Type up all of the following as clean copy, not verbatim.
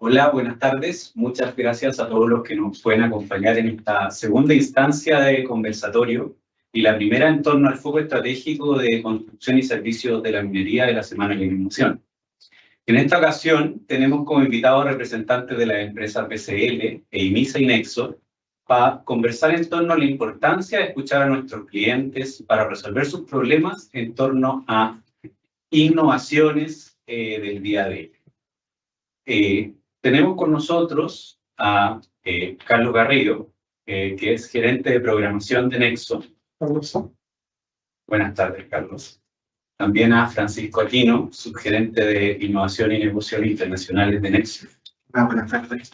Hola, buenas tardes. Muchas gracias a todos los que nos pueden acompañar en esta segunda instancia de conversatorio y la primera en torno al foco estratégico de construcción y servicios de la minería de la Semana de la Innovación. En esta ocasión tenemos como invitados representantes de las empresas BCL, EIMISA y Nexo para conversar en torno a la importancia de escuchar a nuestros clientes para resolver sus problemas en torno a innovaciones del día de hoy. Tenemos con nosotros a Carlos Garrido, que es gerente de programación de Nexo. Buenas tardes, Carlos. También a Francisco Aquino, subgerente de Innovación y Negocios Internacionales de Nexo. Buenas tardes.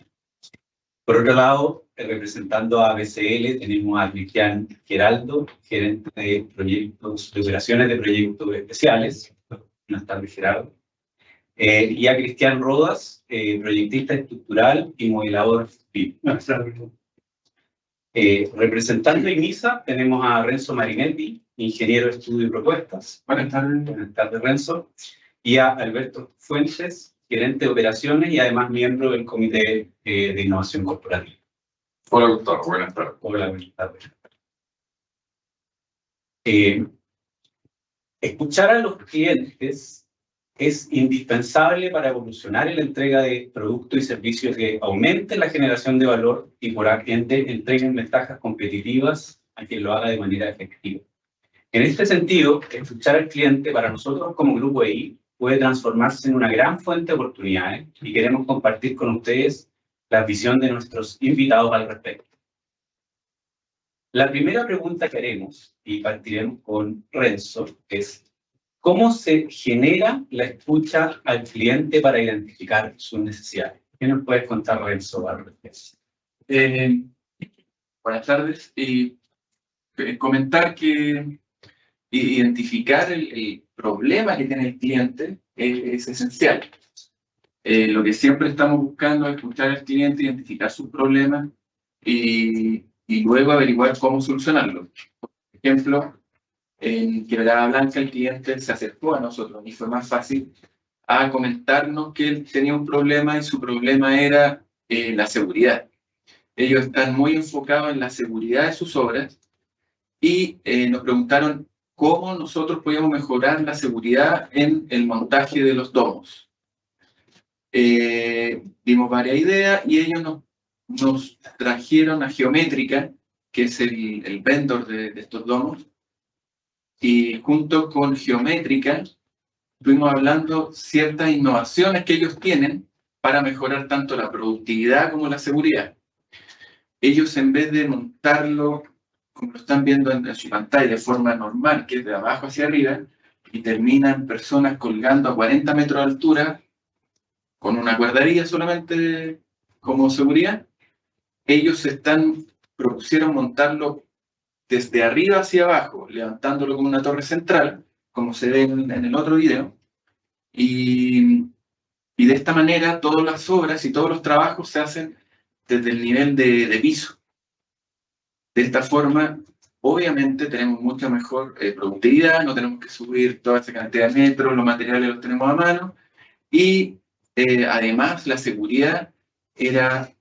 Por otro lado, representando a BCL, tenemos a Cristian Geraldo, gerente de proyectos, de operaciones de proyectos especiales. Buenas tardes, Gerardo. Y a Cristian Rodas, proyectista estructural y modelador FIP. Buenas tardes. Representando a EIMISA, tenemos a Renzo Marinetti, ingeniero de estudio y propuestas. Buenas tardes. Buenas tardes, Renzo. Y a Alberto Fuentes, gerente de operaciones y además miembro del Comité de Innovación Corporativa. Hola, Gustavo. Buenas tardes. Hola, buenas tardes. Escuchar a los clientes es indispensable para evolucionar en la entrega de productos y servicios que aumenten la generación de valor y por ende entreguen ventajas competitivas a quien lo haga de manera efectiva. En este sentido, escuchar al cliente para nosotros como Grupo EI puede transformarse en una gran fuente de oportunidades y queremos compartir con ustedes la visión de nuestros invitados al respecto. La primera pregunta que haremos, y partiremos con Renzo, es ¿cómo se genera la escucha al cliente para identificar sus necesidades? ¿Qué nos puedes contar, Renzo, al respecto? Buenas tardes. Comentar que identificar el problema que tiene el cliente es esencial. Lo que siempre estamos buscando es escuchar al cliente, identificar sus problemas y luego averiguar cómo solucionarlos. Por ejemplo, en Quebrada Blanca el cliente se acercó a nosotros y fue más fácil a comentarnos que él tenía un problema y su problema era la seguridad. Ellos están muy enfocados en la seguridad de sus obras y nos preguntaron cómo nosotros podíamos mejorar la seguridad en el montaje de los domos. Dimos varias ideas y ellos nos trajeron a Geométrica, que es el vendor de estos domos, y junto con Geométrica estuvimos hablando ciertas innovaciones que ellos tienen para mejorar tanto la productividad como la seguridad. Ellos, en vez de montarlo, como lo están viendo en su pantalla, de forma normal, que es de abajo hacia arriba, y terminan personas colgando a 40 metros de altura, con una cuerdarilla solamente como seguridad, ellos propusieron montarlo desde arriba hacia abajo, levantándolo como una torre central, como se ve en el otro video, y de esta manera todas las obras y todos los trabajos se hacen desde el nivel de piso. De esta forma, obviamente tenemos mucha mejor productividad, no tenemos que subir toda esa cantidad de metros, los materiales los tenemos a mano, y además la seguridad era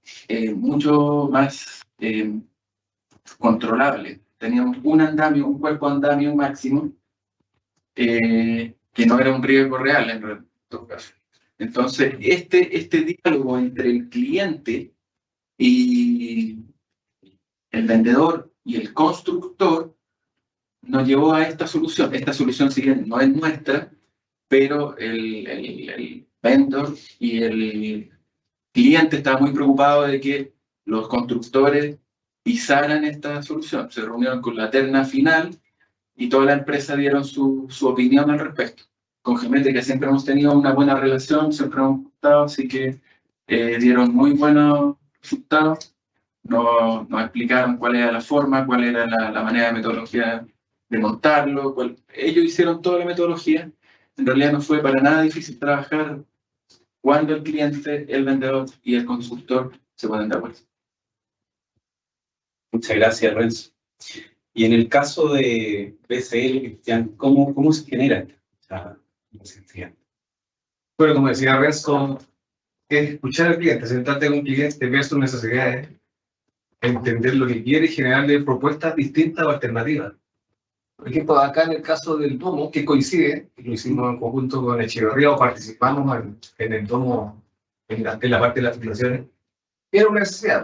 mucho más controlable. Teníamos un cuerpo andamio máximo, que no era un riesgo real en todo caso. Entonces, este diálogo entre el cliente y el vendedor y el constructor nos llevó a esta solución. Esta solución, si bien no es nuestra, pero el vendor y el cliente estaban muy preocupados de que los constructores pisaran esta solución. Se reunieron con la terna final y toda la empresa dieron su opinión al respecto. Con Geométrica siempre hemos tenido una buena relación, siempre hemos gustado, así que dieron muy buenos resultados. Nos explicaron cuál era la forma, cuál era la manera de metodología de montarlo. Ellos hicieron toda la metodología. En realidad no fue para nada difícil trabajar cuando el cliente, el vendedor y el constructor se ponen de acuerdo. Muchas gracias, Renzo. Y en el caso de BCL, Cristian, ¿cómo se genera esta necesidad? Bueno, como decía Renzo, es escuchar al cliente, sentarte con un cliente, ver sus necesidades, entender lo que quiere y generarle propuestas distintas o alternativas. Por ejemplo, acá en el caso del domo, que coincide, lo hicimos en conjunto con Echeverría o participamos en el domo, en la parte de las filtraciones, era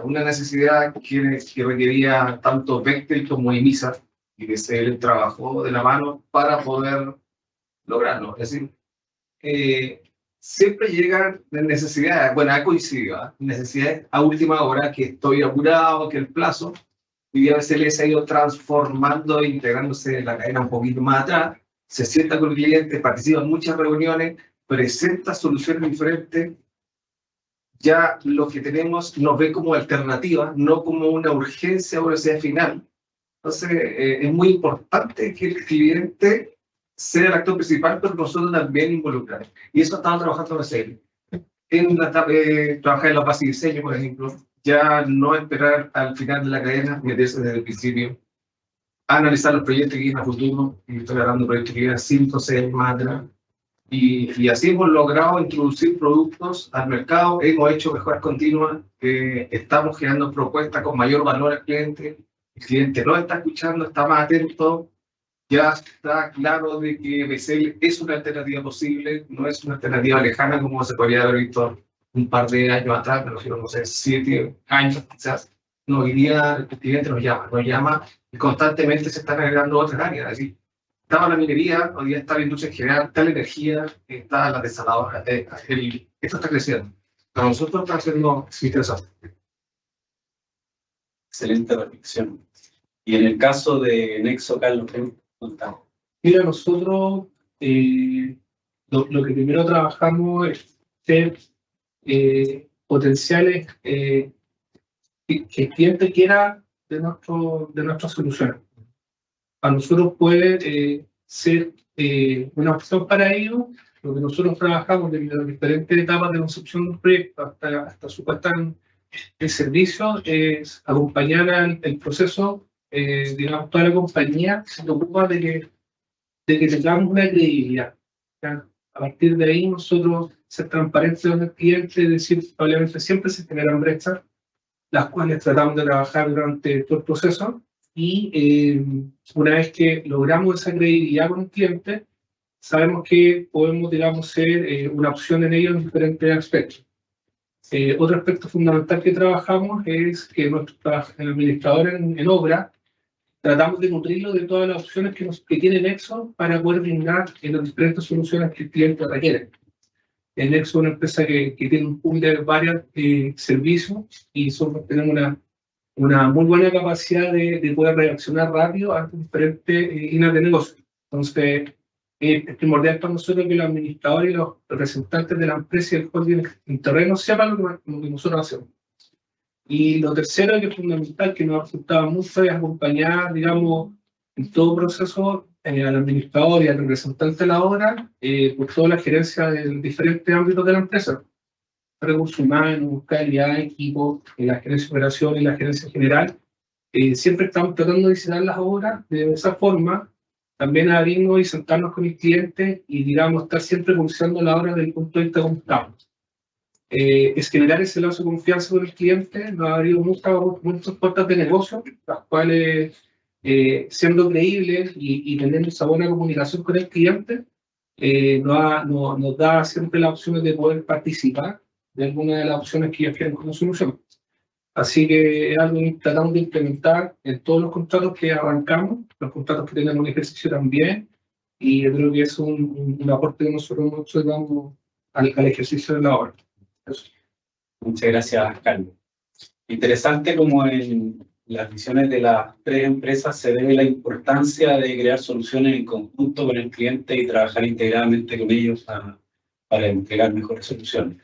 una necesidad que requería tanto Bechtel como IMISA, y que se trabajó de la mano para poder lograrlo. Es decir, siempre llegan necesidades, bueno, ha coincidido, ¿eh? Necesidades a última hora, que estoy apurado, que el plazo, y a veces les ha ido transformando e integrándose en la cadena un poquito más atrás, se sienta con el cliente, participa en muchas reuniones, presenta soluciones diferentes, ya lo que tenemos nos ve como alternativa, no como una urgencia o necesidad final. Entonces, es muy importante que el cliente sea el actor principal, pero nosotros también involucrar. Y eso estamos trabajando en serio. Trabajar en la fase de diseño, por ejemplo, ya no esperar al final de la cadena, meterse desde el principio, analizar los proyectos que vienen a futuro, y estoy hablando de proyectos que vienen 5 o 6 más atrás, y así hemos logrado introducir productos al mercado, hemos hecho mejoras continuas, estamos generando propuestas con mayor valor al cliente, el cliente no está escuchando, está más atento, ya está claro de que BCL es una alternativa posible, no es una alternativa lejana como se podría haber visto un par de años atrás, me refiero, no sé, 7 años quizás. No, hoy día el cliente nos llama y constantemente se están agregando otras áreas. Es decir, estaba la minería, hoy día está la industria en general, está la energía, está la desaladora, esto está creciendo. Para nosotros está siendo interesante. Excelente reflexión. Y en el caso de Nexo, Carlos, ¿qué contamos? Mira, nosotros lo que primero trabajamos es ser potenciales que el cliente quiera de nuestras soluciones. A nosotros puede ser una opción para ello. Lo que nosotros trabajamos desde las diferentes etapas de concepción de un proyecto hasta su puesta en servicio es acompañar el proceso, digamos, toda la compañía se preocupa de que tengamos una credibilidad. ¿Ya? A partir de ahí nosotros ser transparentes con el cliente, es decir, probablemente siempre se generan brechas, las cuales tratamos de trabajar durante todo el proceso, y una vez que logramos esa credibilidad con el cliente, sabemos que podemos, digamos, ser una opción en ello en diferentes aspectos. Otro aspecto fundamental que trabajamos es que nuestros administradores en obra tratamos de nutrirlo de todas las opciones que tiene Nexo para poder brindar en las diferentes soluciones que el cliente requiere. En Nexo es una empresa que tiene un pool de varios servicios y nosotros tenemos una muy buena capacidad de poder reaccionar rápido a diferentes líneas de negocio. Entonces, es primordial para nosotros que los administradores y los representantes de la empresa y el holding en terreno sepan lo que nosotros hacemos. Y lo tercero, que es fundamental, que nos ha resultado mucho, es acompañar, digamos, en todo proceso al administrador y al representante de la obra por toda la gerencia de diferentes ámbitos de la empresa. Recursos humanos, calidad, equipo, la gerencia de operaciones, la gerencia general. Siempre estamos tratando de diseñar las obras de esa forma, también abrirnos y sentarnos con el cliente y, digamos, estar siempre pulsando la obra desde el punto de vista de cómo estamos. Es generar ese lazo de confianza con el cliente, nos ha abrido muchas puertas de negocio, las cuales, siendo creíbles y teniendo esa buena comunicación con el cliente, nos da siempre la opción de poder participar de alguna de las opciones que ellos quieren como solución. Así que es algo que tratamos de implementar en todos los contratos que arrancamos, los contratos que tenemos en ejercicio también, y yo creo que es un aporte que nosotros hemos hecho, digamos, al ejercicio de la obra. Eso. Muchas gracias, Carlos. Interesante como en las visiones de las tres empresas se ve la importancia de crear soluciones en conjunto con el cliente y trabajar integradamente con ellos para entregar mejores soluciones.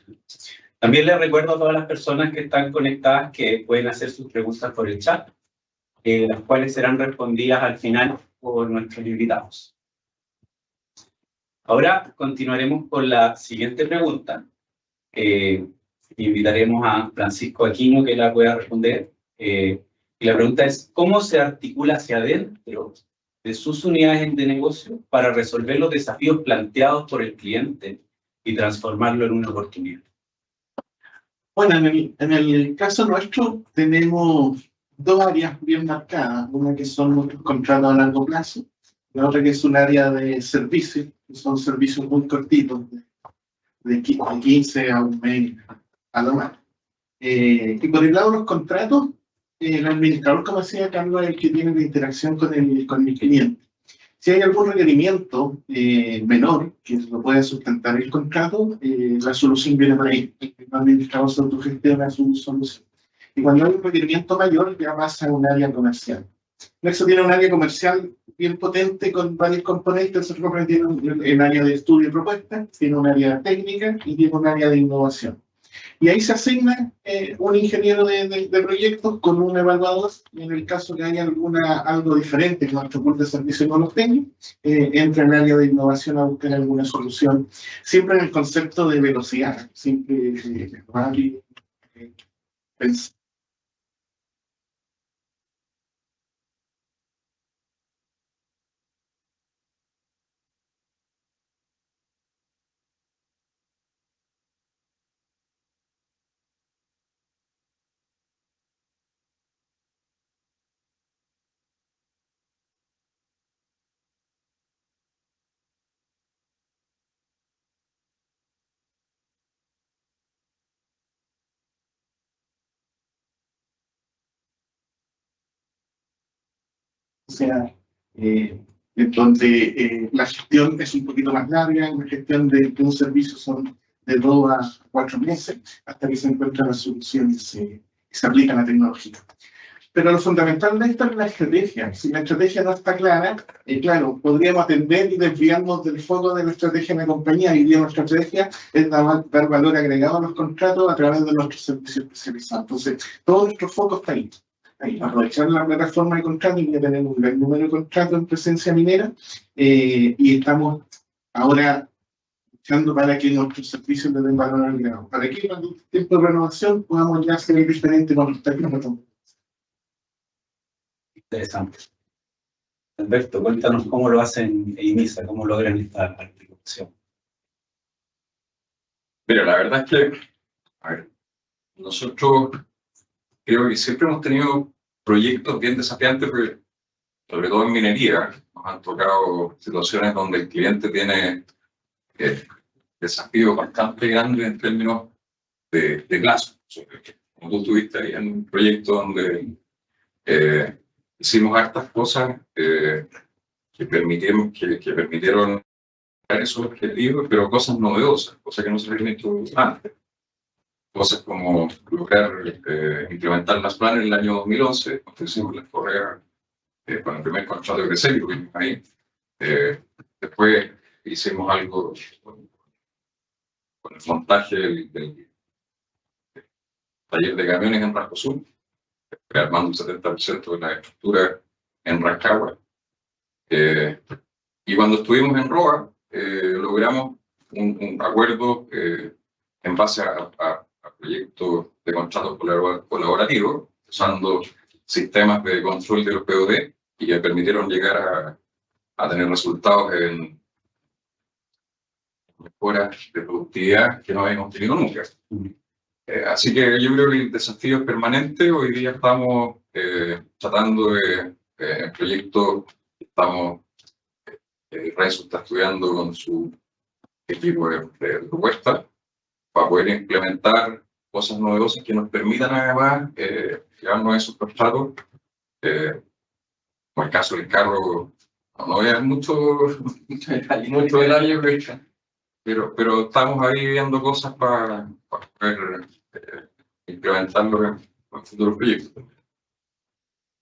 También les recuerdo a todas las personas que están conectadas que pueden hacer sus preguntas por el chat, las cuales serán respondidas al final por nuestros invitados. Ahora continuaremos con la siguiente pregunta. Invitaremos a Francisco Aquino que la pueda responder. Y la pregunta es, ¿cómo se articula hacia adentro de sus unidades de negocio para resolver los desafíos planteados por el cliente y transformarlo en una oportunidad? Bueno, en el caso nuestro tenemos dos áreas bien marcadas. Una que son nuestros contratos a largo plazo, la otra que es un área de servicios, que son servicios muy cortitos, de 15 a un mes a lo más. Y por el lado de los contratos, el administrador, como decía Carlos, es el que tiene la interacción con el cliente. Si hay algún requerimiento menor que lo pueda sustentar el contrato, la solución viene por ahí. El administrador se autogestiona su solución. Y cuando hay un requerimiento mayor, ya pasa a un área comercial. Nexo tiene un área comercial bien potente con varios componentes. Nosotros tiene un área de estudio y propuesta, tiene un área técnica y tiene un área de innovación. Y ahí se asigna un ingeniero de proyectos con un evaluador, y en el caso que haya algo diferente que nuestro pool de servicio no lo tenga, entra en el área de innovación a buscar alguna solución, siempre en el concepto de velocidad, siempre rápido, pensar. O sea, donde la gestión es un poquito más larga, la gestión de un servicio son de 2 a 4 meses hasta que se encuentra la solución y se aplica la tecnología. Pero lo fundamental de esto es la estrategia. Si la estrategia no está clara, claro, podríamos atender y desviarnos del foco de la estrategia de la compañía. Y nuestra estrategia es dar valor agregado a los contratos a través de nuestros servicios especializados. Entonces, todo nuestro foco está ahí. Aprovechar la plataforma de contratos, y ya tenemos un gran número de contratos en presencia minera, y estamos ahora luchando para que nuestros servicios le den valor agregado, para que en el tiempo de renovación podamos ya ser diferentes con los técnicos. Interesante. Alberto, cuéntanos cómo lo hacen en IMISA, cómo logran esta articulación. Mira, la verdad es que, a ver, nosotros creo que siempre hemos tenido proyectos bien desafiantes, porque, sobre todo en minería, nos han tocado situaciones donde el cliente tiene desafíos bastante grandes en términos de plazo. Como tú estuviste ahí en un proyecto donde hicimos hartas cosas que permitieron esos objetivos, pero cosas novedosas, cosas que no se habían hecho antes. Cosas como lograr implementar las planes en el año 2011, cuando hicimos las correas con el primer contrato de crecer, que vimos ahí. Después hicimos algo con el montaje del taller de camiones en Rasco Sur, armando un 70% de la estructura en Rancagua. Y cuando estuvimos en ROA, logramos un acuerdo en base a proyectos de contratos colaborativos, usando sistemas de control de los POD, y que permitieron llegar a tener resultados en mejoras de productividad que no habíamos tenido nunca. Así que yo creo que el desafío es permanente. Hoy día estamos tratando de proyectos, estamos, Renzo está estudiando con su equipo de propuestas para poder implementar cosas novedosas que nos permitan además llevarnos a esos contratos. Como el caso del carro, no voy a dar mucho detalle, pero estamos ahí viendo cosas para poder implementarlo en futuros proyectos.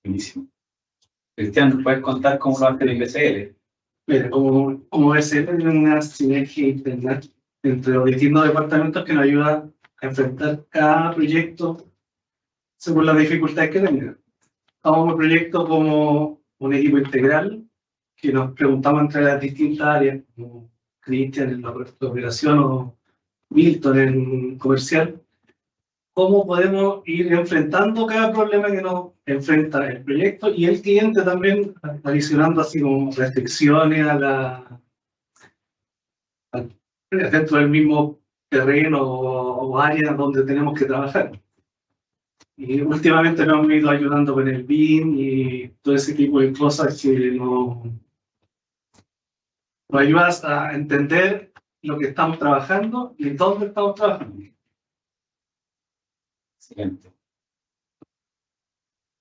Buenísimo. Cristian, ¿nos puedes contar cómo lo hace el BCL? Mira, como BCL hay una sinergia interna entre los distintos departamentos que nos ayuda a enfrentar cada proyecto según las dificultades que tenga. Tomamos el proyecto como un equipo integral que nos preguntamos entre las distintas áreas, como Cristian en la operación o Milton en comercial, cómo podemos ir enfrentando cada problema que nos enfrenta el proyecto y el cliente también, adicionando así como restricciones dentro del mismo terreno o áreas donde tenemos que trabajar. Y últimamente nos hemos ido ayudando con el BIM y todo ese tipo de cosas que nos ayudan a entender lo que estamos trabajando y dónde estamos trabajando. Excelente.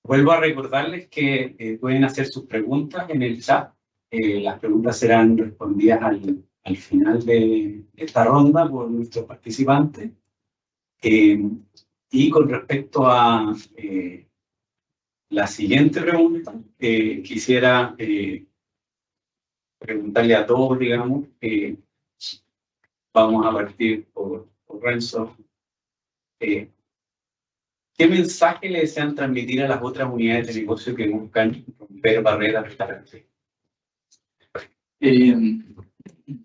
Vuelvo a recordarles que pueden hacer sus preguntas en el chat. Las preguntas serán respondidas al final de esta ronda por nuestros participantes. Y con respecto a la siguiente pregunta, quisiera preguntarle a todos, digamos, vamos a partir por Renzo. ¿Qué mensaje le desean transmitir a las otras unidades de negocio que buscan romper barreras para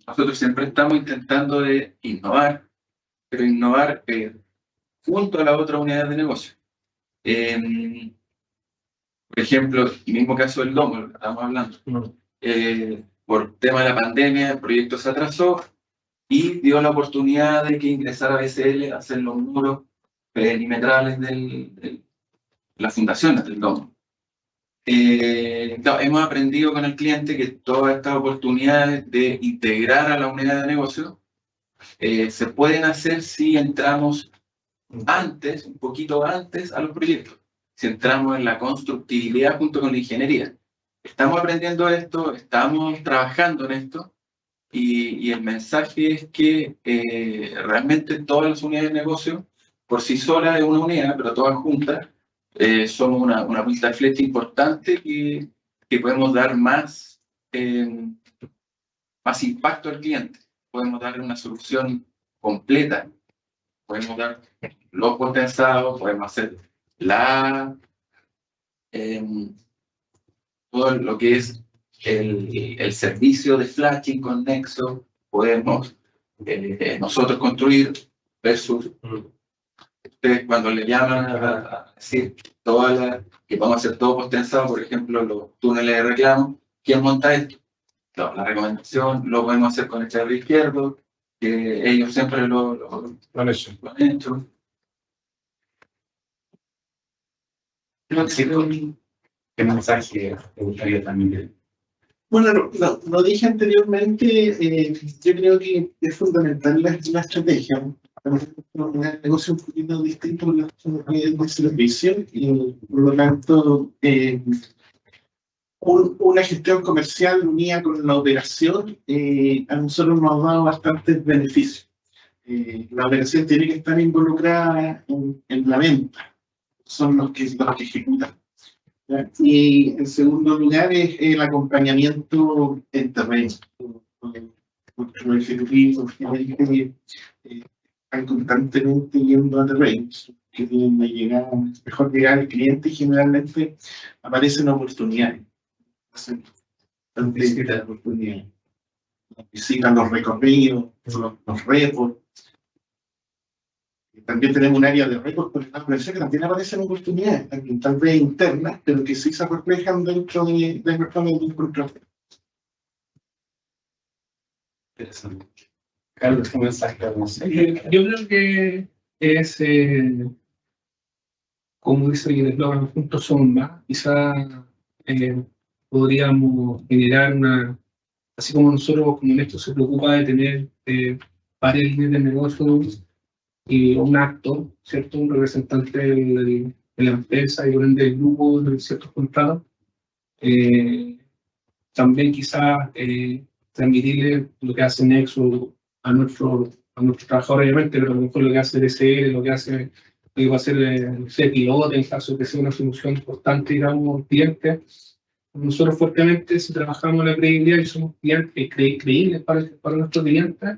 Nosotros siempre estamos intentando de innovar, pero innovar junto a la otra unidad de negocio. Por ejemplo, el mismo caso del domo, lo que estamos hablando. Por tema de la pandemia, el proyecto se atrasó y dio la oportunidad de que ingresara BCL a hacer los muros perimetrales de las fundaciones del domo. Claro, hemos aprendido con el cliente que todas estas oportunidades de integrar a la unidad de negocio se pueden hacer si entramos antes, un poquito antes a los proyectos, si entramos en la constructibilidad junto con la ingeniería. Estamos aprendiendo esto, estamos trabajando en esto y el mensaje es que realmente todas las unidades de negocio por sí solas es una unidad, pero todas juntas somos una punta de flecha importante que podemos dar más impacto al cliente. Podemos darle una solución completa. Podemos dar los potenciados, podemos hacer todo lo que es el servicio de flashing con Nexo, podemos nosotros construir versus ustedes cuando le llaman a decir que vamos a hacer todo postensado, por ejemplo, los túneles de reclamo, ¿quién monta esto? Claro, la recomendación lo podemos hacer con el charro izquierdo, que ellos siempre lo han hecho. ¿Qué mensaje te gustaría transmitir? Bueno, lo dije anteriormente, yo creo que es fundamental la estrategia. Un negocio un poquito distinto de servicio y por lo tanto una gestión comercial unida con la operación a nosotros nos ha dado bastantes beneficios. La operación tiene que estar involucrada en la venta, son los que ejecutan. ¿Ya? Y en segundo lugar es el acompañamiento en terreno. Nuestros ejecutivos están constantemente yendo a terrenos que tienen que llegar, mejor llegar al cliente y generalmente aparecen oportunidades. Visitan los recorridos, los reports. También tenemos un área de reports por la comercial que también aparecen oportunidades, tal vez internas, pero que sí se reflejan dentro de nuestro control. Interesante. Carlos, ¿qué mensaje? Yo creo que es, como dice el eslogan, juntos somos más. Quizá podríamos generar así como nosotros, como Nexo se preocupa de tener varias líneas de negocio y un actor, ¿cierto? Un representante de la empresa y del grupo de ciertos contratos. También quizás transmitirle lo que hace Nexo a nuestro trabajador, obviamente, pero a lo mejor lo que hace DCL, lo que va a hacer el piloto, en caso de que sea una solución importante, digamos, cliente. Nosotros fuertemente, si trabajamos en la credibilidad y somos clientes creíbles para nuestros clientes,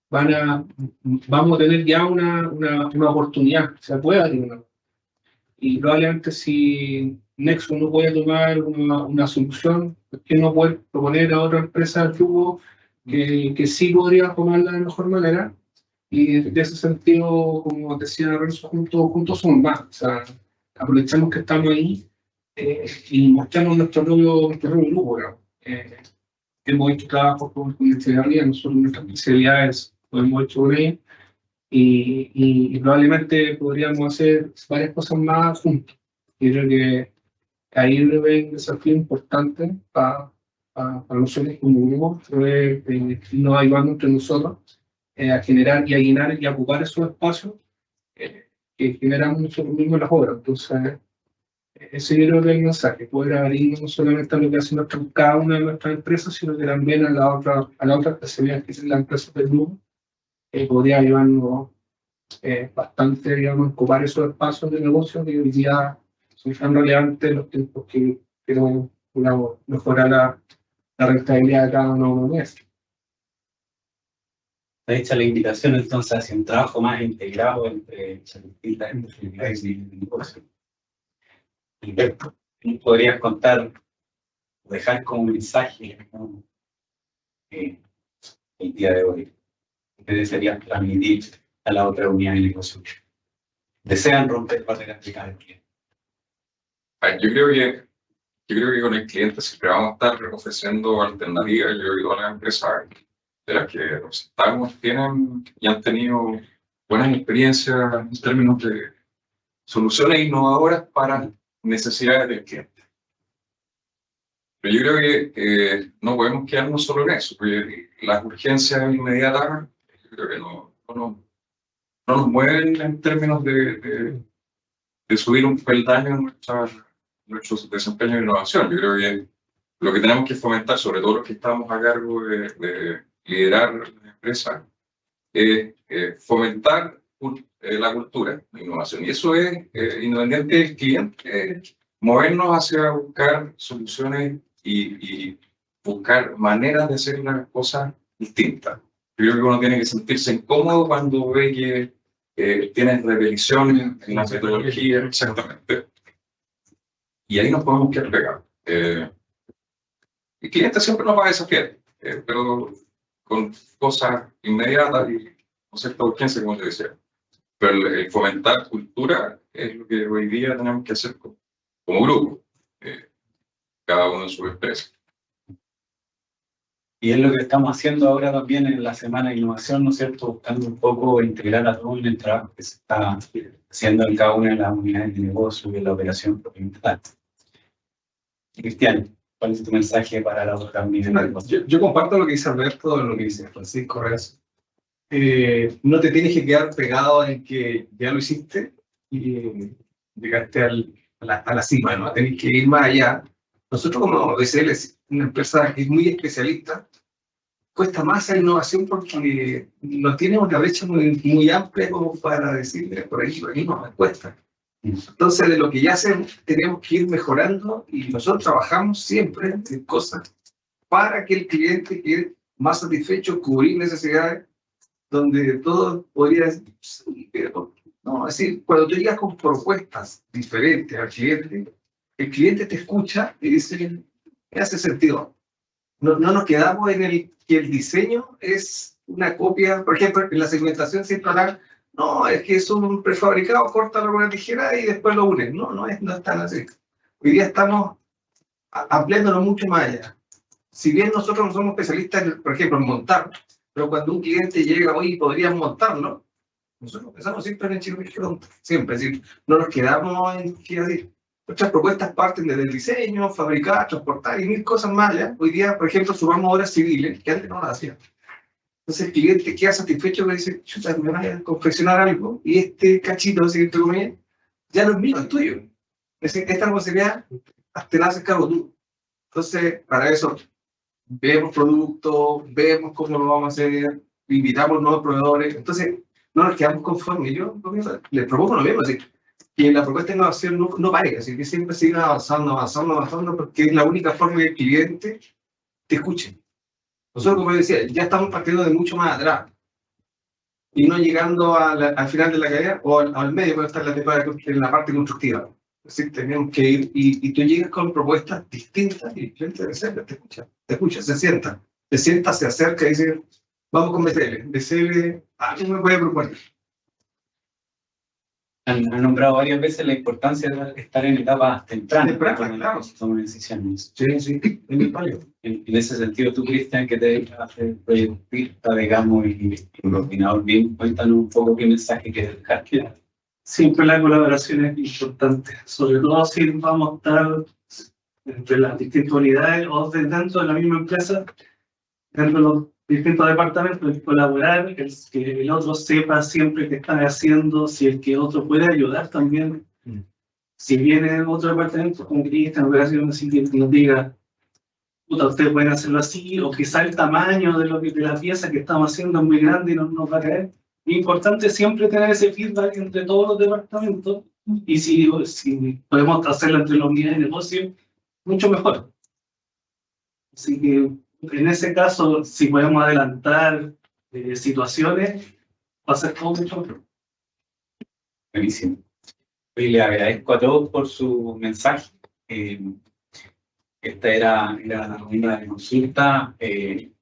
vamos a tener ya una oportunidad, se puede dar. Y probablemente si Nexo no puede tomar una solución, ¿por qué no puede proponer a otra empresa del grupo que sí podría tomarla de mejor manera? Y de ese sentido, como decía Renzo, juntos somos más. O sea, aprovechamos que estamos ahí y mostramos nuestro nuevo grupo. Hemos hecho trabajo con especialidad, nosotros nuestras especialidades lo hemos hecho con ella, y probablemente podríamos hacer varias cosas más juntos. Yo creo que ahí debe un desafío importante para nosotros como grupo, nos ayudando entre nosotros a generar y a llenar y a ocupar esos espacios que generamos nosotros mismos en las obras. Entonces, ese yo creo que es el mensaje, poder abrir no solamente a lo que hace cada una de nuestras empresas, sino que también a la otra especialidad que es la empresa del grupo, podría ayudarnos bastante, digamos, a ocupar esos espacios de negocio que hoy día son tan relevantes en los tiempos que queremos, digamos, mejorar la rentabilidad de cada uno de ellos. Está hecha la invitación entonces hacia un trabajo más integrado entre las distintas especialidades y negocios. ¿Y podrías contar o dejar como mensaje, ¿no? El día de hoy que desearías transmitir a la otra unidad de negocio? ¿Desean romper barreras de cada cliente? Yo creo que con el cliente siempre vamos a estar ofreciendo alternativas. Yo creo que todas las empresas de las que representamos tienen y han tenido buenas experiencias en términos de soluciones innovadoras para necesidades del cliente. Pero yo creo que no podemos quedarnos solo en eso, porque las urgencias inmediatas yo creo que no nos mueven en términos de subir un peldaño en nuestro desempeño de innovación. Yo creo que lo que tenemos que fomentar, sobre todo los que estamos a cargo de liderar la empresa, es fomentar la cultura de innovación. Y eso es, independiente del cliente, movernos hacia buscar soluciones y buscar maneras de hacer las cosas distintas. Yo creo que uno tiene que sentirse incómodo cuando ve que tienes repeticiones en la metodología, exactamente. Y ahí nos podemos quedar pegados. El cliente siempre nos va a desafiar, pero con cosas inmediatas y con cierta urgencia, como te decía. Pero el fomentar cultura es lo que hoy día tenemos que hacer como grupo, cada uno en su empresa. Y es lo que estamos haciendo ahora también en la Semana de Innovación, ¿no es cierto? Buscando un poco integrar a todos en el trabajo que se está haciendo en cada una de las unidades de negocio y en la operación propiamente tal. Cristian, ¿cuál es tu mensaje para la otra unidad de negocio? Yo comparto lo que dice Alberto, lo que dice Francisco Reyes. No te tienes que quedar pegado en que ya lo hiciste y llegaste a la cima, ¿no? Tenés que ir más allá. Nosotros como BCL, una empresa que es muy especialista, cuesta más la innovación porque no tiene una brecha muy amplia como para decirle por ahí no me cuesta. Entonces, de lo que ya hacemos, tenemos que ir mejorando y nosotros trabajamos siempre en cosas para que el cliente quede más satisfecho, cubrir necesidades, donde todo podría decir, pero no, es decir, cuando tú llegas con propuestas diferentes al cliente, el cliente te escucha y dice, me hace sentido. No nos quedamos en que el diseño es una copia, por ejemplo, en la segmentación siempre hablan, no, es que es un prefabricado, córtalo con una tijera y después lo unes. No es tan así. Hoy día estamos ampliándolo mucho más allá. Si bien nosotros no somos especialistas, por ejemplo, en montar, pero cuando un cliente llega, hoy podríamos montarlo, nosotros pensamos siempre en el chirurgión, siempre, es decir, no nos quedamos en qué decir. Nuestras propuestas parten desde el diseño, fabricar, transportar y mil cosas más allá. Hoy día, por ejemplo, sumamos obras civiles que antes no las hacían. Entonces el cliente queda satisfecho que dice, chuta, me vas a confeccionar algo y este cachito, entre comillas, ya no es mío, es tuyo. Es decir, esta responsabilidad te la haces cargo tú. Entonces, para eso, vemos productos, vemos cómo lo vamos a hacer, invitamos nuevos proveedores. Entonces, no nos quedamos conformes. Yo les propongo lo mismo, así que la propuesta de innovación no pare, así que siempre siga avanzando, porque es la única forma que el cliente te escuche. Nosotros, como decía, ya estamos partiendo de mucho más atrás y no llegando al final de la cadena o al medio, cuando está en la parte constructiva. Es decir, tenemos que ir y tú llegas con propuestas distintas y el cliente te escucha, se sienta, se acerca y dice, vamos con BCL, ¿qué me puede proponer? Han nombrado varias veces la importancia de estar en etapas tempranas Tempranas, cuando claro. se toman decisiones. Sí, sí, es necesario. En ese sentido, tú, Cristian, que te dedicas a hacer proyectista, digamos, y coordinador bien, cuéntanos un poco qué mensaje quieres dejar. Siempre la colaboración es importante, sobre todo si vamos a estar entre las distintas unidades o dentro de la misma empresa, dentro de los distintos departamentos, el colaborar, el que el otro sepa siempre qué están haciendo, si el que otro puede ayudar también. Si viene otro departamento con Cristian, operaciones, así que nos diga, puta, ustedes pueden hacerlo así, o quizá el tamaño de la pieza que estamos haciendo es muy grande y no nos va a caer. Es importante siempre tener ese feedback entre todos los departamentos, y si podemos hacerlo entre las unidades de negocio, mucho mejor. Así que en ese caso, si podemos adelantar situaciones, va a ser todo mucho mejor. Buenísimo. Hoy le agradezco a todos por su mensaje. Esta era una ronda de consulta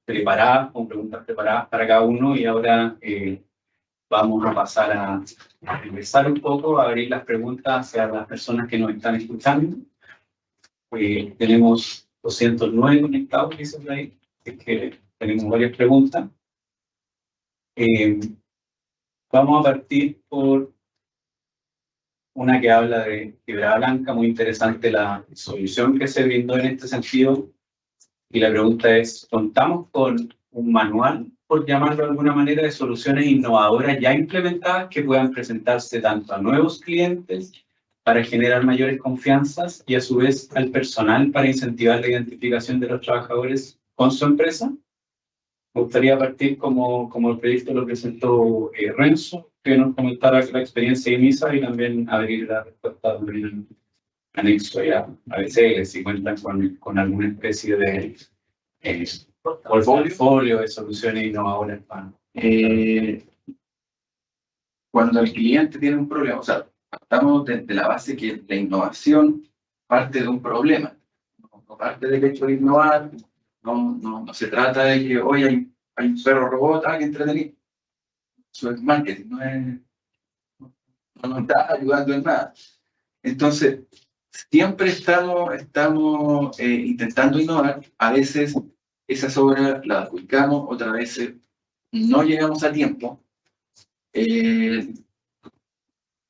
preparada, con preguntas preparadas para cada uno, y ahora vamos a pasar a empezar un poco, a abrir las preguntas hacia las personas que nos están escuchando. Tenemos 209 conectados, dice por ahí, es que tenemos varias preguntas. Vamos a partir por una que habla de Quebrada Blanca, muy interesante la solución que se brindó en este sentido. Y la pregunta es, ¿contamos con un manual, por llamarlo de alguna manera, de soluciones innovadoras ya implementadas que puedan presentarse tanto a nuevos clientes para generar mayores confianzas y a su vez al personal para incentivar la identificación de los trabajadores con su empresa? Me gustaría partir como el proyecto lo presentó Renzo, que nos comentara la experiencia de IMISA y también abrir la respuesta de un anexo ya a veces si cuentan con alguna especie de portfolio de soluciones innovadoras para... Cuando el cliente tiene un problema, o sea, estamos de la base que la innovación parte de un problema, no parte del hecho de innovar, no se trata de que hoy hay un perro robot, que entretenido. Eso es marketing, no nos está ayudando en nada. Entonces, siempre estamos intentando innovar. A veces esas obras las adjudicamos, otras veces no llegamos a tiempo.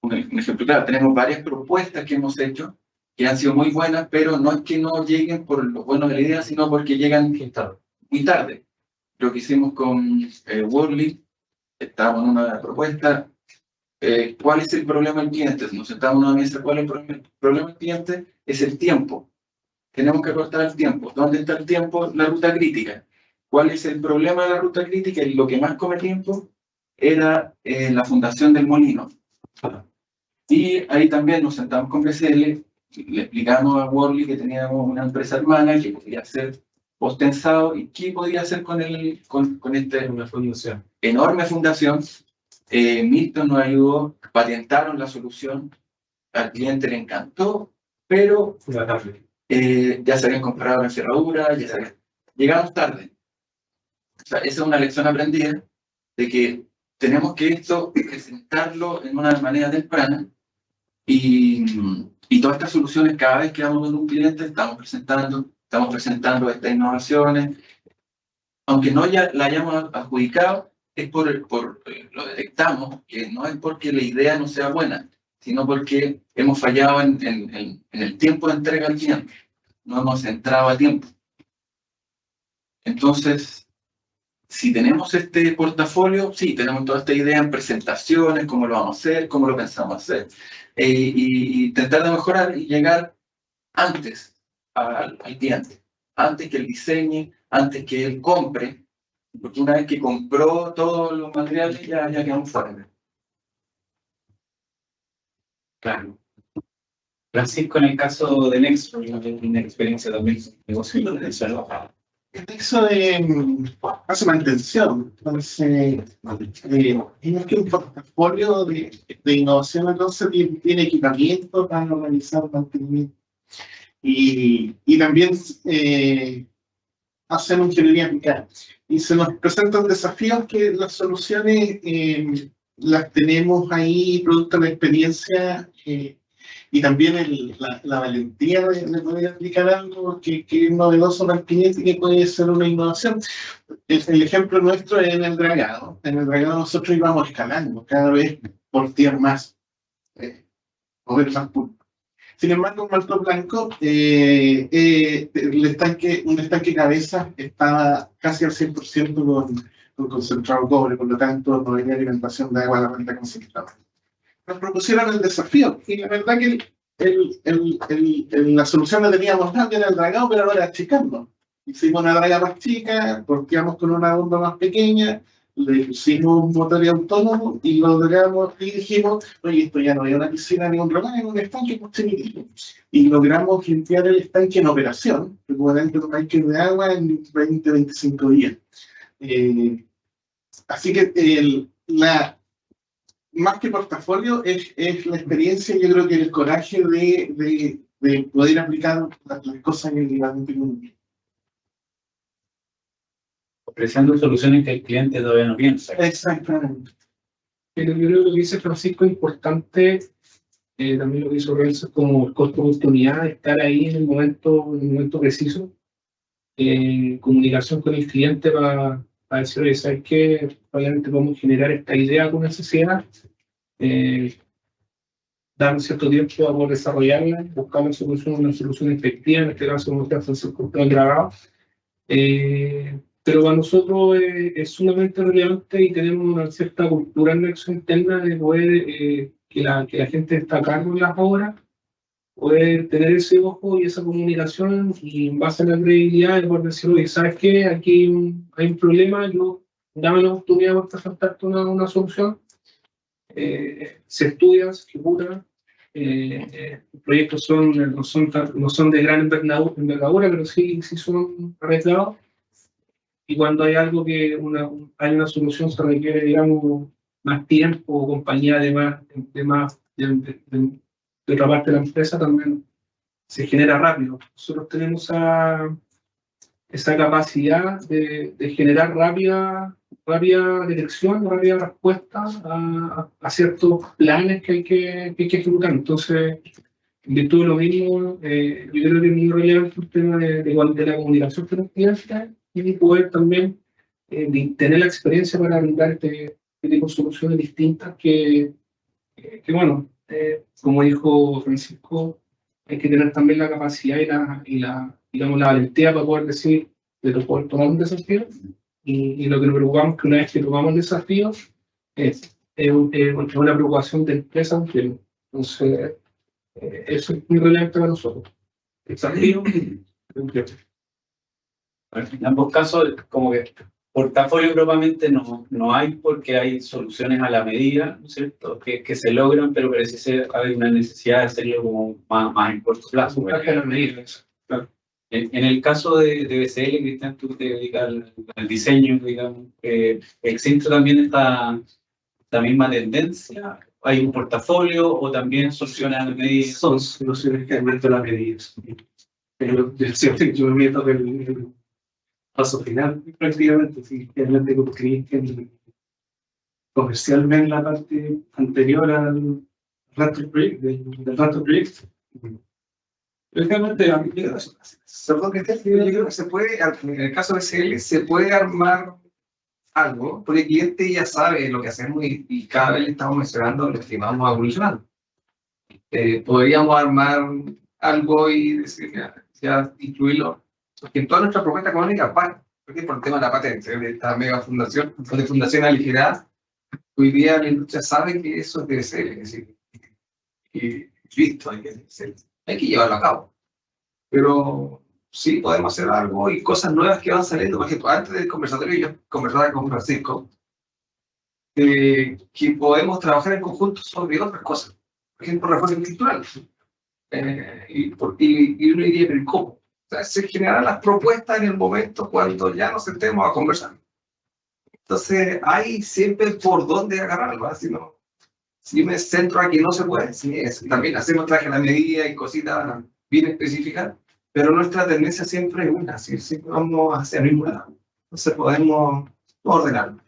Un ejemplo claro, tenemos varias propuestas que hemos hecho que han sido muy buenas, pero no es que no lleguen por lo bueno de la idea, sino porque llegan muy tarde. Lo que hicimos con Worley, estábamos en una propuesta. ¿Cuál es el problema del cliente? Nos sentamos en una mesa, ¿cuál es el problema del cliente? Es el tiempo. Tenemos que cortar el tiempo. ¿Dónde está el tiempo? La ruta crítica. ¿Cuál es el problema de la ruta crítica? Y lo que más come tiempo era la fundación del molino. Y ahí también nos sentamos con BCL, le explicamos a Worley que teníamos una empresa hermana que podía ser postensado y qué podía hacer con esta Una fundación. enorme fundación. Milton nos ayudó, patentaron la solución, al cliente le encantó, pero ya se habían comprado la cerradura, llegamos tarde. O sea, esa es una lección aprendida de que tenemos que presentarlo en una manera temprana y todas estas soluciones, cada vez que vamos con un cliente, estamos presentando estas innovaciones, aunque no ya la hayamos adjudicado, es lo detectamos, que no es porque la idea no sea buena, sino porque hemos fallado en el tiempo de entrega al cliente, no hemos entrado a tiempo. Entonces, si tenemos este portafolio, sí, tenemos toda esta idea en presentaciones, cómo lo vamos a hacer, cómo lo pensamos hacer, y tratar de mejorar y llegar antes al cliente, antes que él diseñe, antes que él compre, porque una vez que compró todos los materiales ya quedamos fuera. Claro. Francisco, en el caso de Nexo, una experiencia también de negocio internacional. El nexo hace mantención. Entonces, es que un portafolio de innovación entonces tiene equipamiento para organizar mantenimiento. Y también hacemos ingeniería aplicada. Y se nos presentan desafíos que las soluciones las tenemos ahí producto de la experiencia y también la valentía de poder aplicar algo que es novedoso para el cliente y que puede ser una innovación. El ejemplo nuestro es en el dragado. En el dragado nosotros íbamos escalando cada vez por tier más, mover más puntos. Sin embargo, en Malto Blanco, un estanque cabeza estaba casi al 100% con concentrado cobre, por lo tanto no había alimentación de agua a la planta concentrada. Nos propusieron el desafío y la verdad que la solución la teníamos también en el dragado, pero ahora achicarlo. Hicimos una draga más chica, porteamos con una bomba más pequeña, le pusimos un motor autónomo y lo logramos y dijimos, oye, esto ya no es una piscina ni un román, es un estanque chiquitito. Y logramos limpiar el estanque en operación, equivalente a un tanque de agua en 20-25 días. Así que más que portafolio es la experiencia, yo creo que el coraje de poder aplicar las cosas en la tecnología. Ofreciendo soluciones que el cliente todavía no piensa. Exactamente. Pero yo creo que lo que dice Francisco es importante, también lo que hizo Renzo, como el costo de oportunidad, estar ahí en el momento preciso, comunicación con el cliente para decir, oye, ¿sabes qué? Probablemente podemos generar esta idea con necesidad, dar un cierto tiempo a poder desarrollarla, buscar una solución efectiva, en este caso, como está Francisco, el grabado. Pero para nosotros es sumamente relevante y tenemos una cierta cultura en nuestra interna de poder que la gente está a cargo de las obras, poder tener ese ojo y esa comunicación y en base a la credibilidad de poder decir, oye, ¿sabes qué? Aquí hay un problema, dame la oportunidad de presentarte una solución. Se estudia, se ejecuta. Los proyectos no son de gran envergadura, pero sí son arriesgados. Y cuando hay algo hay una solución, se requiere, digamos, más tiempo o compañía de otra parte de la empresa, también se genera rápido. Nosotros tenemos esa capacidad de generar rápida dirección, rápida respuesta a ciertos planes que hay que ejecutar. Entonces, en virtud de lo mismo, yo creo que es muy relevante el tema de la comunicación con los clientes y poder también tener la experiencia para brindar este tipo de soluciones distintas que bueno, como dijo Francisco, hay que tener también la capacidad digamos, la valentía para poder decir, de poder tomar un desafío y lo que nos preocupamos es que una vez que tomamos el desafío es una preocupación de empresa. Entonces, eso es muy relevante para nosotros. Desafío En ambos casos, como que portafolio propiamente no hay, porque hay soluciones a la medida, ¿no es cierto?, que se logran, pero parece ser hay una necesidad de hacerlo como más en corto plazo. Claro. En el caso de BCL, Cristian, tú te dedicas al diseño, digamos, ¿existe también esta misma tendencia? ¿Hay un portafolio o también soluciones a la medida? Son soluciones que aumentan las medidas. Pero siempre yo me meto del paso final, prácticamente, si realmente con clientes comercialmente la parte anterior al rato del rato proyecto. Realmente, Perdón, Cristian, yo creo que se puede, en el caso de SL, se puede armar algo, porque el cliente ya sabe lo que hacemos y cada vez le estamos mencionando lo que vamos evolucionando. Podríamos armar algo y decir, ya incluirlo, porque en toda nuestra propuesta económica, porque por el tema de la patente, de esta mega fundación, de fundación aligerada, hoy día la industria sabe que eso debe ser, es decir, y listo, hay que llevarlo a cabo. Pero sí podemos hacer algo y cosas nuevas que van saliendo. Por ejemplo, antes del conversatorio yo conversaba con Francisco que podemos trabajar en conjunto sobre otras cosas. Por ejemplo, refuerzo estructural. Y uno diría, pero ¿cómo? O sea, se generarán las propuestas en el momento cuando ya nos sentemos a conversar. Entonces, hay siempre por dónde agarrarlo. Si me centro aquí no se puede. Sí, también hacemos traje a la medida y cositas bien específicas, pero nuestra tendencia siempre es una, siempre vamos hacia el mismo lado. Entonces podemos ordenarlo.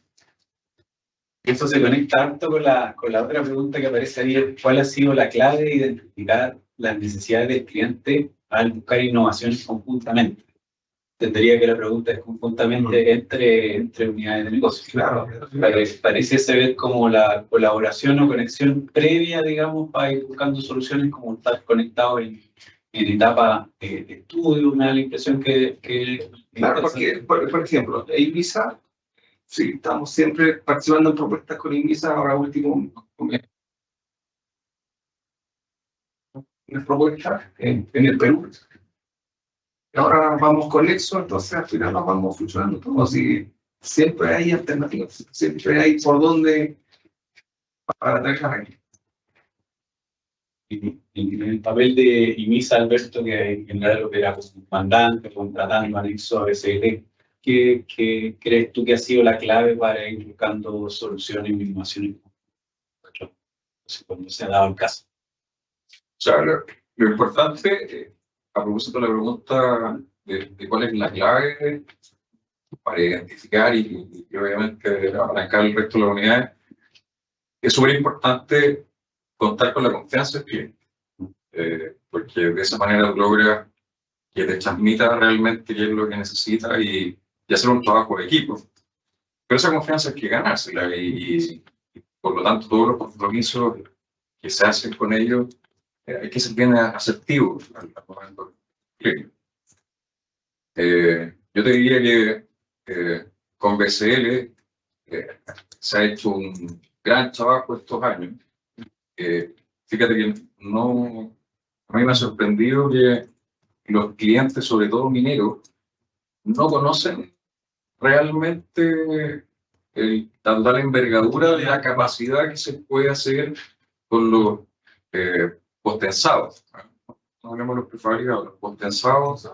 Eso se conecta harto con la otra pregunta que aparece ahí, ¿cuál ha sido la clave de identificar las necesidades del cliente al buscar innovaciones conjuntamente? Entendería que la pregunta es conjuntamente entre unidades de negocio. Claro. Pareciese ver como la colaboración o conexión previa, digamos, para ir buscando soluciones, como estar conectados en etapa de estudio. Me da la impresión que Claro, porque, por ejemplo, Ibiza, sí, estamos siempre participando en propuestas con Ibiza, ahora último, una propuesta en el Perú. Ahora vamos con Nexo, entonces al final nos vamos funcionando todos y siempre hay alternativas, siempre hay por dónde para trabajar aquí. En el papel de Imisa, Alberto, que en general opera como mandante, contratando, anexo a BCL, ¿qué crees tú que ha sido la clave para ir buscando soluciones y innovaciones? Cuando se ha dado el caso. O sea, lo importante, a propósito de la pregunta de cuál es la clave para identificar y obviamente arrancar el resto de las unidades, es súper importante contar con la confianza del cliente, porque de esa manera logra que te transmita realmente qué es lo que necesita y hacer un trabajo de equipo. Pero esa confianza hay que ganársela y por lo tanto todos los compromisos que se hacen con ellos hay que ser bien asertivos al momento del cliente. Yo te diría que con BCL se ha hecho un gran trabajo estos años. Fíjate que a mí me ha sorprendido que los clientes, sobre todo mineros, no conocen realmente la total envergadura de la capacidad que se puede hacer con los postensados. No hablemos de los prefabricados, los postensados,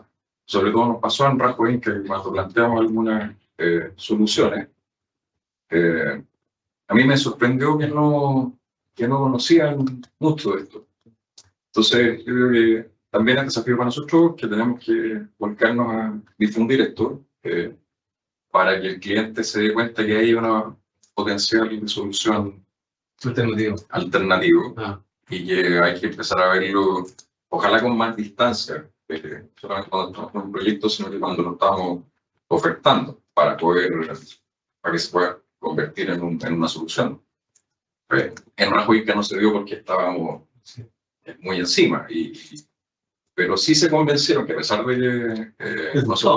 sobre todo nos pasó en Rajoin que cuando planteamos algunas soluciones, a mí me sorprendió que no conocían mucho de esto. Entonces, yo creo que también es desafío para nosotros que tenemos que volcarnos a difundir esto para que el cliente se dé cuenta que hay una potencial solución alternativa y que hay que empezar a verlo, ojalá con más distancia, solamente cuando estamos en un proyecto, sino que cuando lo estamos ofertando para que se pueda convertir en una solución. En Rajoy que no se dio porque estábamos muy encima, pero sí se convencieron que a pesar de que no se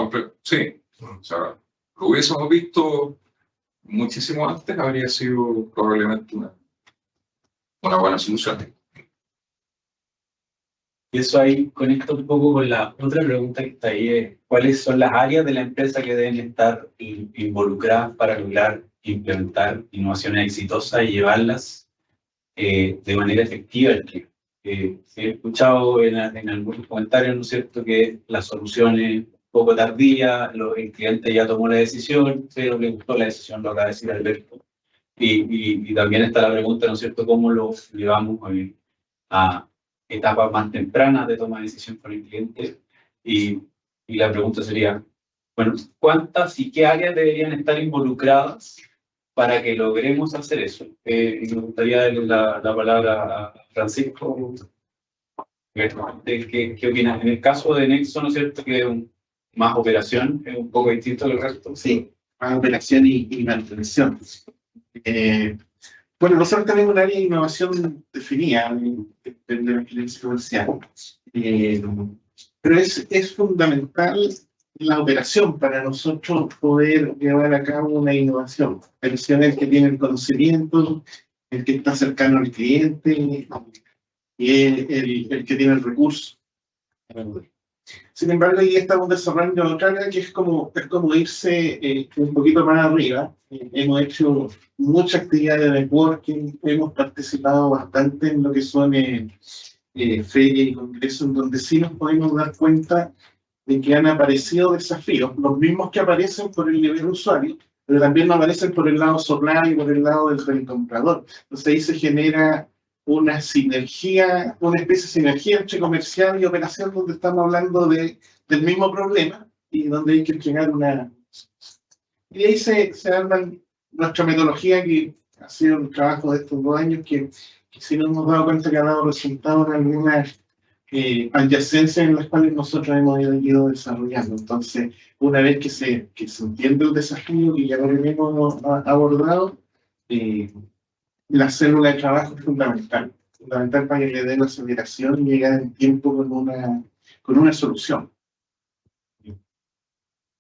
sí, o sea, lo hubiésemos visto muchísimo antes, habría sido probablemente una buena solución. Y eso ahí conecta un poco con la otra pregunta que está ahí, ¿cuáles son las áreas de la empresa que deben estar involucradas para lograr implementar innovaciones exitosas y llevarlas de manera efectiva al cliente? He escuchado en algunos comentarios, ¿no es cierto?, que la solución es un poco tardía, el cliente ya tomó la decisión, pero le gustó la decisión, lo acaba de decir Alberto. Y también está la pregunta, ¿no es cierto?, ¿cómo lo llevamos a etapas más tempranas de toma de decisión con el cliente? Y la pregunta sería, bueno, ¿cuántas y qué áreas deberían estar involucradas para que logremos hacer eso? Y me gustaría darle la palabra a Francisco. ¿Qué opinas? En el caso de Nexo, ¿no es cierto?, que es más operación, es un poco distinto del resto. Sí, más operación y manutención. Bueno, nosotros tenemos un área de innovación definida de la experiencia comercial, pero es fundamental la operación para nosotros poder llevar a cabo una innovación. Operación es el que tiene el conocimiento, el que está cercano al cliente y el que tiene el recurso. Sin embargo, ahí estamos desarrollando otra área que es como irse un poquito más arriba. Hemos hecho mucha actividad de networking, hemos participado bastante en lo que son ferias y congresos, en donde sí nos podemos dar cuenta de que han aparecido desafíos, los mismos que aparecen por el nivel usuario, pero también aparecen por el lado supply y por el lado del comprador. Entonces ahí se genera una sinergia, una especie de sinergia entre comercial y operación, donde estamos hablando del mismo problema y donde hay que entregar una... Y de ahí se arma nuestra metodología, que ha sido el trabajo de estos 2 años que sí nos hemos dado cuenta que ha dado resultados en algunas adyacencias en las cuales nosotros hemos ido desarrollando. Entonces, una vez que se entiende el desafío y ya lo tenemos abordado, la célula de trabajo es fundamental para que le dé la aceleración y llegar en tiempo con una solución.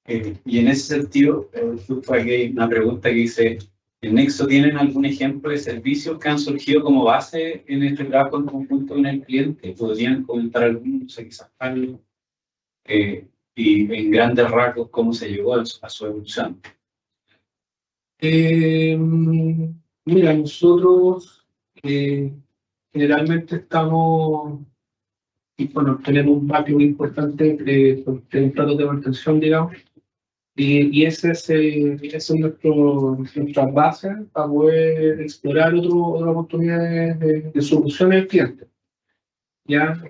Y en ese sentido, justo aquí hay una pregunta que dice, ¿en Nexo tienen algún ejemplo de servicios que han surgido como base en este trabajo en conjunto con el cliente? ¿Podrían comentar algunos, quizás algo? Y en grandes rasgos, ¿cómo se llegó a su evolución? Mira, nosotros generalmente estamos, y bueno, tenemos un backlog importante de contratos de mantención, digamos, y esa es nuestra base para poder explorar otras oportunidades de soluciones al cliente. ¿Ya?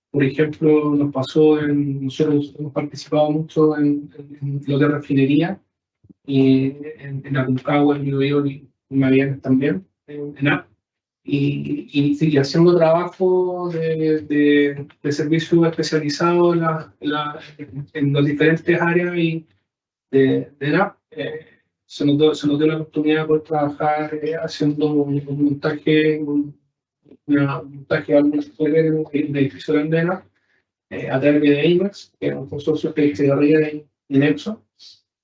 Por ejemplo, nosotros hemos participado mucho en lo de refinería, y en Aconcagua, en Biobío y Magallanes también, en AP. Y haciendo trabajo de servicios especializados en las diferentes áreas y de NAP, se nos dio la oportunidad de poder trabajar haciendo un montaje de algunos de edificio de Andena a través de IMAX, que es un consorcio que se desarrolla en Nexo,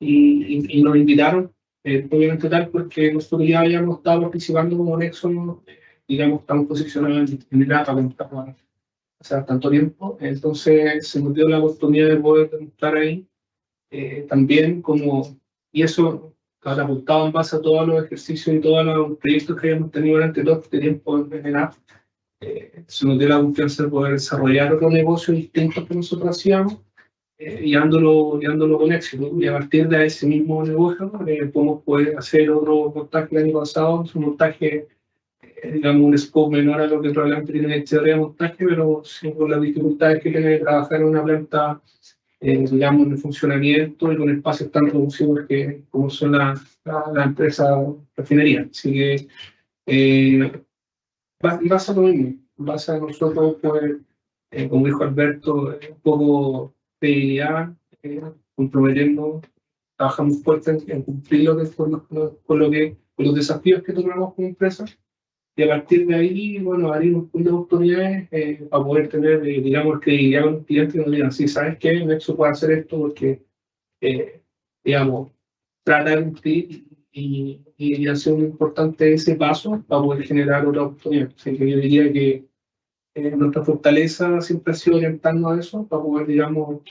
y nos invitaron, obviamente tal, porque nosotros ya habíamos estado participando como Nexo, digamos, estamos posicionados en el APA, como estamos hace tanto tiempo. Entonces se nos dio la oportunidad de poder demostrar ahí también y eso catapultado en base a todos los ejercicios y todos los proyectos que habíamos tenido durante todo este tiempo en el APA. Se nos dio la confianza de poder desarrollar otros negocios distintos que nosotros hacíamos, llevándolo con éxito. Y a partir de ese mismo negocio podemos poder hacer otro montaje el año pasado, un montaje, digamos, un scope menor a lo que probablemente tiene el de montaje, pero sin con las dificultades que tiene de trabajar en una planta, digamos, de funcionamiento y con espacios tan reducidos como son la empresa refinería. Así que basa lo mismo, basa a nosotros poder, como dijo Alberto, un poco de credibilidad, comprometiendo, trabajamos fuerte en cumplir con los desafíos que tomamos como empresa, y a partir de ahí, bueno, abrimos muchas oportunidades para poder tener, digamos, credibilidad con los clientes que nos digan, sí, ¿sabes qué? Nexo puede hacer esto porque, digamos, trata de cumplir y ha sido muy importante ese paso para poder generar otra oportunidad. Así que yo diría que nuestra fortaleza siempre ha sido orientarnos a eso, para poder, digamos,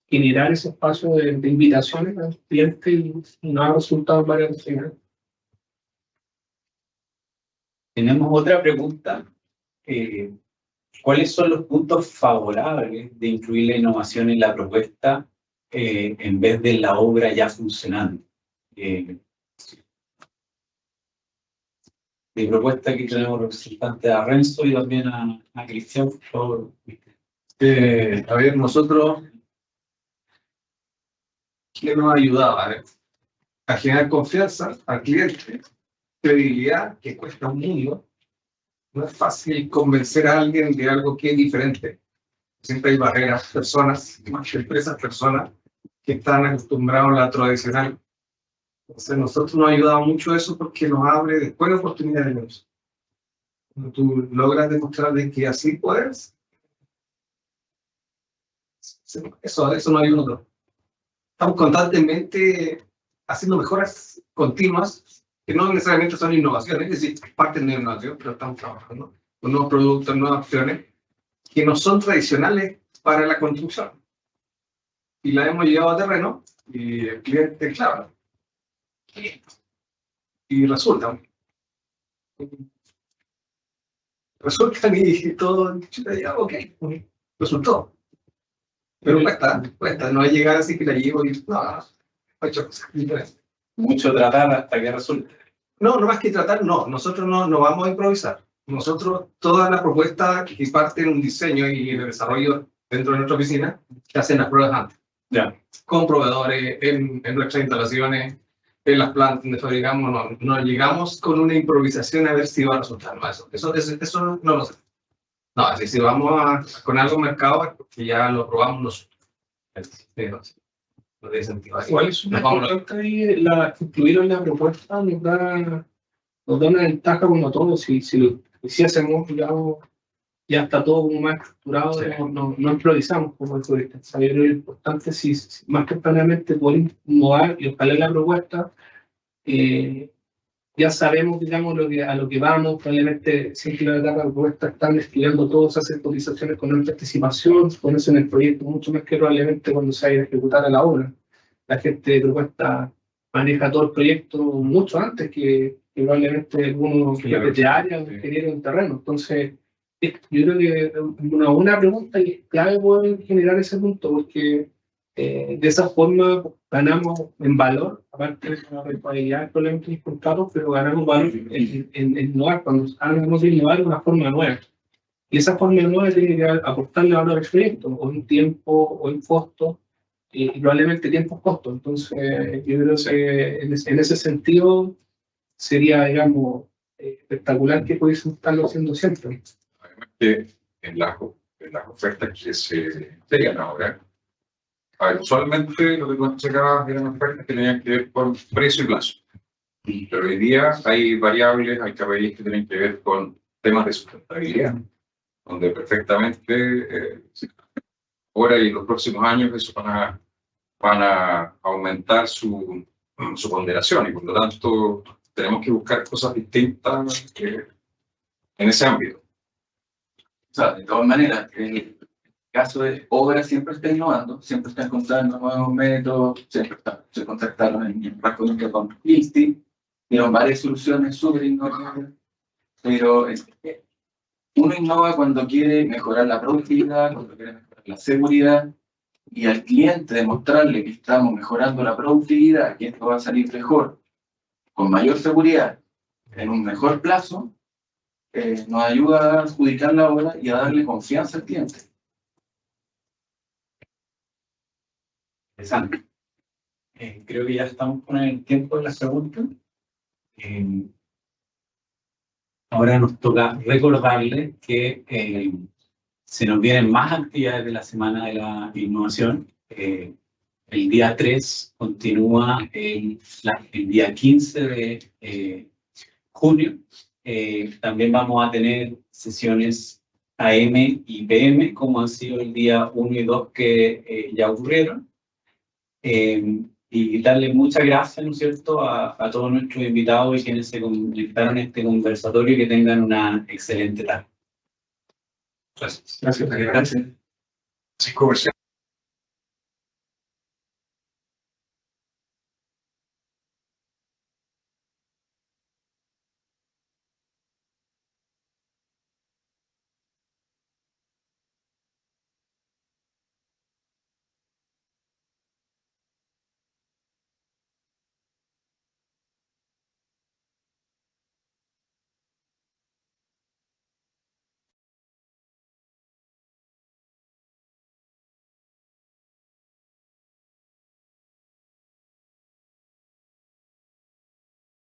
generar ese espacio de invitaciones al cliente y nos ha resultado en varias ocasiones. Tenemos otra pregunta. ¿Cuáles son los puntos favorables de incluir la innovación en la propuesta en vez de la obra ya funcionando? De propuesta aquí tenemos representantes a Renzo y también a Cristian, por favor. A ver, nosotros, ¿qué nos ayudaba? A generar confianza al cliente, credibilidad, que cuesta un mundo. No es fácil convencer a alguien de algo que es diferente. Siempre hay barreras, personas, más que empresas, personas que están acostumbrados a la tradicional. Entonces, nosotros nos ha ayudado mucho eso porque nos abre después de oportunidades de negocio. Cuando tú logras demostrar de que así puedes, eso nos ayuda mucho. Estamos constantemente haciendo mejoras continuas, que no necesariamente son innovaciones, es decir, parten de innovación, pero estamos trabajando con nuevos productos, nuevas opciones, que no son tradicionales para la construcción. Y la hemos llevado a terreno, y el cliente, claro, y resultan y todo, ya, ok, resultó. Pero cuesta, no es llegar así que la llevo y no, ha hecho cosas diferentes. Mucho tratar hasta que resulte. No más que tratar, no, nosotros no vamos a improvisar. Nosotros, toda la propuesta que parte en un diseño y en el desarrollo dentro de nuestra oficina, se hacen las pruebas antes. Ya. Con proveedores, en nuestras instalaciones, en las plantas donde fabricamos, no llegamos con una improvisación a ver si va a resultar. No, eso no lo sé. No, así si vamos con algo mercado, porque ya lo probamos nosotros. No tiene sentido. Igual es una importante ahí, incluirlo en la propuesta nos da una ventaja como todos. Si lo hiciésemos, digamos, ya está todo como más estructurado, Sí. no improvisamos como el turista. Yo creo que lo importante es si más tempranamente poder innovar y ojalá la propuesta, ya sabemos, digamos, a lo que vamos. Probablemente siempre la etapa de propuesta están estudiando todos, hacer cotizaciones con alta anticipación, ponerse en el proyecto mucho más que probablemente cuando se vaya a ejecutar a la obra. La gente de propuesta maneja todo el proyecto mucho antes que probablemente algunos jefes de área o ingenieros en terreno. Entonces, yo creo que es una buena pregunta y es clave poder generar ese punto, porque de esa forma ganamos en valor, aparte de la rentabilidad probablemente los contratos, pero ganamos valor en innovar, cuando hablamos de innovar de una forma nueva. Y esa forma nueva tiene que aportarle valor al proyecto, o en tiempo, o en costo, y probablemente tiempo costo. Entonces, yo creo que en ese sentido sería, digamos, espectacular que pudiesen estarlo haciendo siempre. Además que en las ofertas que se pegan ahora, a ver, usualmente lo que tú sacabas eran ofertas que tenían que ver con precio y plazo. Pero hoy día hay variables, hay KPIs que tienen que ver con temas de sustentabilidad, donde perfectamente ahora y en los próximos años eso van a aumentar su ponderación, y por lo tanto tenemos que buscar cosas distintas en ese ámbito. O sea, de todas maneras, el caso de obra siempre está innovando, siempre está encontrando nuevos métodos, siempre se contactaron en Rascodinca con INSTI, dieron varias soluciones súper innovadoras, pero uno innova cuando quiere mejorar la productividad, cuando quiere mejorar la seguridad, y al cliente demostrarle que estamos mejorando la productividad, que esto va a salir mejor, con mayor seguridad, en un mejor plazo, nos ayuda a adjudicar la obra y a darle confianza al cliente. Interesante. Creo que ya estamos con el tiempo de las preguntas. Ahora nos toca recordarles que se nos vienen más actividades de la Semana de la Innovación. El día 3 continúa el día 15 de junio. También vamos a tener sesiones AM y PM, como han sido el día 1 y 2 que ya ocurrieron. Y darle muchas gracias, ¿no es cierto?, a todos nuestros invitados y quienes se conectaron a este conversatorio, y que tengan una excelente tarde. Gracias. Gracias. Sí, comercial.